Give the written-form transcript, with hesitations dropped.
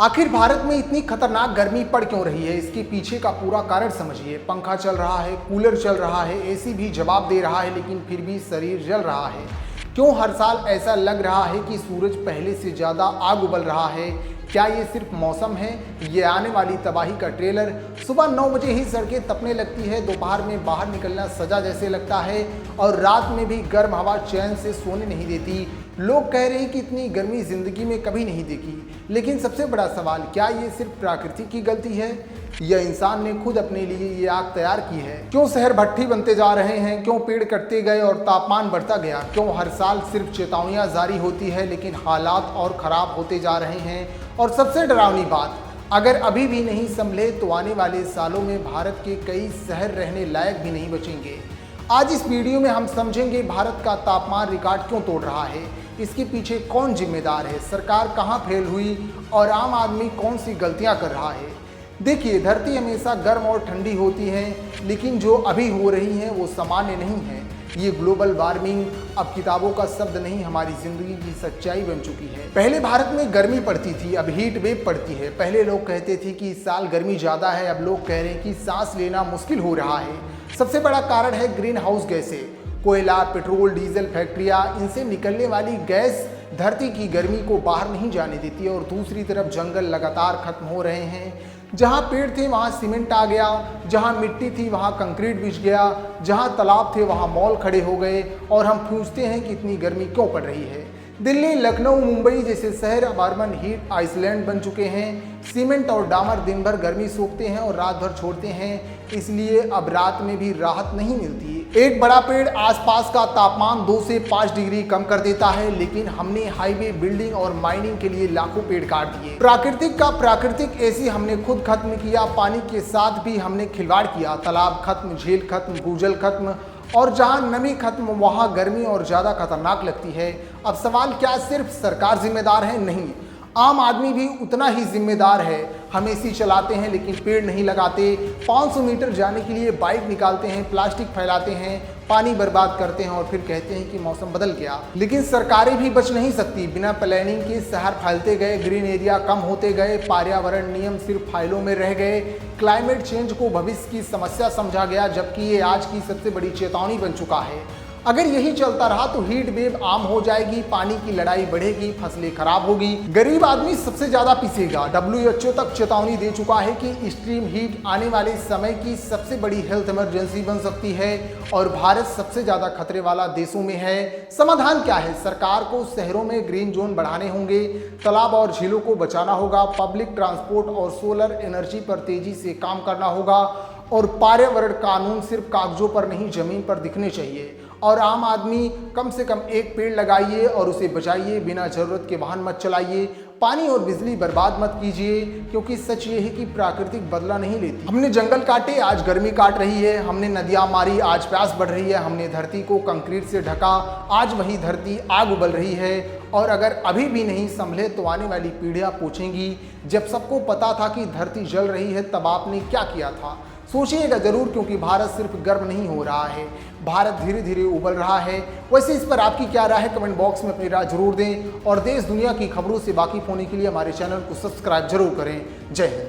आखिर भारत में इतनी खतरनाक गर्मी पड़ क्यों रही है? इसके पीछे का पूरा कारण समझिए। पंखा चल रहा है, कूलर चल रहा है, एसी भी जवाब दे रहा है, लेकिन फिर भी शरीर जल रहा है। क्यों हर साल ऐसा लग रहा है कि सूरज पहले से ज़्यादा आग उबल रहा है? क्या ये सिर्फ मौसम है? ये आने वाली तबाही का ट्रेलर। सुबह 9 बजे ही सड़कें तपने लगती है, दोपहर में बाहर निकलना सजा जैसे लगता है और रात में भी गर्म हवा चैन से सोने नहीं देती। लोग कह रहे हैं कि इतनी गर्मी जिंदगी में कभी नहीं देखी। लेकिन सबसे बड़ा सवाल, क्या ये सिर्फ प्रकृति की गलती है या इंसान ने खुद अपने लिए ये आग तैयार की है? क्यों शहर भट्ठी बनते जा रहे हैं? क्यों पेड़ कटते गए और तापमान बढ़ता गया? क्यों हर साल सिर्फ चेतावनियां जारी होती है लेकिन हालात और खराब होते जा रहे हैं? और सबसे डरावनी बात, अगर अभी भी नहीं संभले तो आने वाले सालों में भारत के कई शहर रहने लायक भी नहीं बचेंगे। आज इस वीडियो में हम समझेंगे भारत का तापमान रिकॉर्ड क्यों तोड़ रहा है, इसके पीछे कौन जिम्मेदार है, सरकार कहां फेल हुई और आम आदमी कौन सी गलतियां कर रहा है। देखिए, धरती हमेशा गर्म और ठंडी होती है, लेकिन जो अभी हो रही है वो सामान्य नहीं है। ये ग्लोबल वार्मिंग अब किताबों का शब्द नहीं, हमारी जिंदगी की सच्चाई बन चुकी है। पहले भारत में गर्मी पड़ती थी, अब हीट वेव पड़ती है। पहले लोग कहते थे कि इस साल गर्मी ज़्यादा है, अब लोग कह रहे हैं कि सांस लेना मुश्किल हो रहा है। सबसे बड़ा कारण है ग्रीन हाउस गैसें। कोयला, पेट्रोल, डीजल फैक्ट्रियाँ, इनसे निकलने वाली गैस धरती की गर्मी को बाहर नहीं जाने देती और दूसरी तरफ जंगल लगातार खत्म हो रहे हैं। जहाँ पेड़ थे वहाँ सीमेंट आ गया, जहाँ मिट्टी थी वहाँ कंक्रीट बिछ गया, जहाँ तालाब थे वहाँ मॉल खड़े हो गए और हम पूछते हैं कि इतनी गर्मी क्यों पड़ रही है। दिल्ली, लखनऊ, मुंबई जैसे शहर अब अर्बन हीट आइसलैंड बन चुके हैं। सीमेंट और डामर दिन भर गर्मी सोखते हैं और रात भर छोड़ते हैं, इसलिए अब रात में भी राहत नहीं मिलती। एक बड़ा पेड़ आसपास का तापमान 2 से 5 डिग्री कम कर देता है, लेकिन हमने हाईवे, बिल्डिंग और माइनिंग के लिए लाखों पेड़ काट दिए। प्राकृतिक का प्राकृतिक एसी हमने खुद खत्म किया, पानी के साथ भी हमने खिलवाड़ किया। तालाब खत्म, झील खत्म, भूजल खत्म और जहां नमी खत्म वहां गर्मी और ज़्यादा खतरनाक लगती है। अब सवाल, क्या सिर्फ सरकार जिम्मेदार है? नहीं, आम आदमी भी उतना ही जिम्मेदार है। हम एसी चलाते हैं लेकिन पेड़ नहीं लगाते, 500 मीटर जाने के लिए बाइक निकालते हैं, प्लास्टिक फैलाते हैं, पानी बर्बाद करते हैं और फिर कहते हैं कि मौसम बदल गया। लेकिन सरकारें भी बच नहीं सकती। बिना प्लानिंग के शहर फैलते गए, ग्रीन एरिया कम होते गए, पर्यावरण नियम सिर्फ फाइलों में रह गए। क्लाइमेट चेंज को भविष्य की समस्या समझा गया, जबकि ये आज की सबसे बड़ी चेतावनी बन चुका है। अगर यही चलता रहा तो हीट वेव आम हो जाएगी, पानी की लड़ाई बढ़ेगी, फसलें खराब होगी, गरीब आदमी सबसे ज्यादा पिसेगा। WHO तक चेतावनी दे चुका है कि एक्सट्रीम हीट आने वाले समय की सबसे बड़ी हेल्थ इमरजेंसी बन सकती है और भारत सबसे ज्यादा खतरे वाला देशों में है। समाधान क्या है? सरकार को शहरों में ग्रीन जोन बढ़ाने होंगे, तालाब और झीलों को बचाना होगा, पब्लिक ट्रांसपोर्ट और सोलर एनर्जी पर तेजी से काम करना होगा और पर्यावरण कानून सिर्फ कागजों पर नहीं, जमीन पर दिखने चाहिए। और आम आदमी कम से कम एक पेड़ लगाइए और उसे बचाइए, बिना जरूरत के वाहन मत चलाइए, पानी और बिजली बर्बाद मत कीजिए, क्योंकि सच ये है कि प्राकृतिक बदला नहीं लेती। हमने जंगल काटे, आज गर्मी काट रही है। हमने नदियां मारी, आज प्यास बढ़ रही है। हमने धरती को कंक्रीट से ढका, आज वही धरती आग उबल रही है। और अगर अभी भी नहीं संभले तो आने वाली पीढ़ियां पूछेंगी, जब सबको पता था कि धरती जल रही है तब आपने क्या किया था। सोचिएगा जरूर, क्योंकि भारत सिर्फ गर्म नहीं हो रहा है, भारत धीरे धीरे उबल रहा है। वैसे इस पर आपकी क्या राय है? कमेंट बॉक्स में अपनी राय जरूर दें और देश दुनिया की खबरों से वाकिफ होने के लिए हमारे चैनल को सब्सक्राइब जरूर करें। जय हिंद।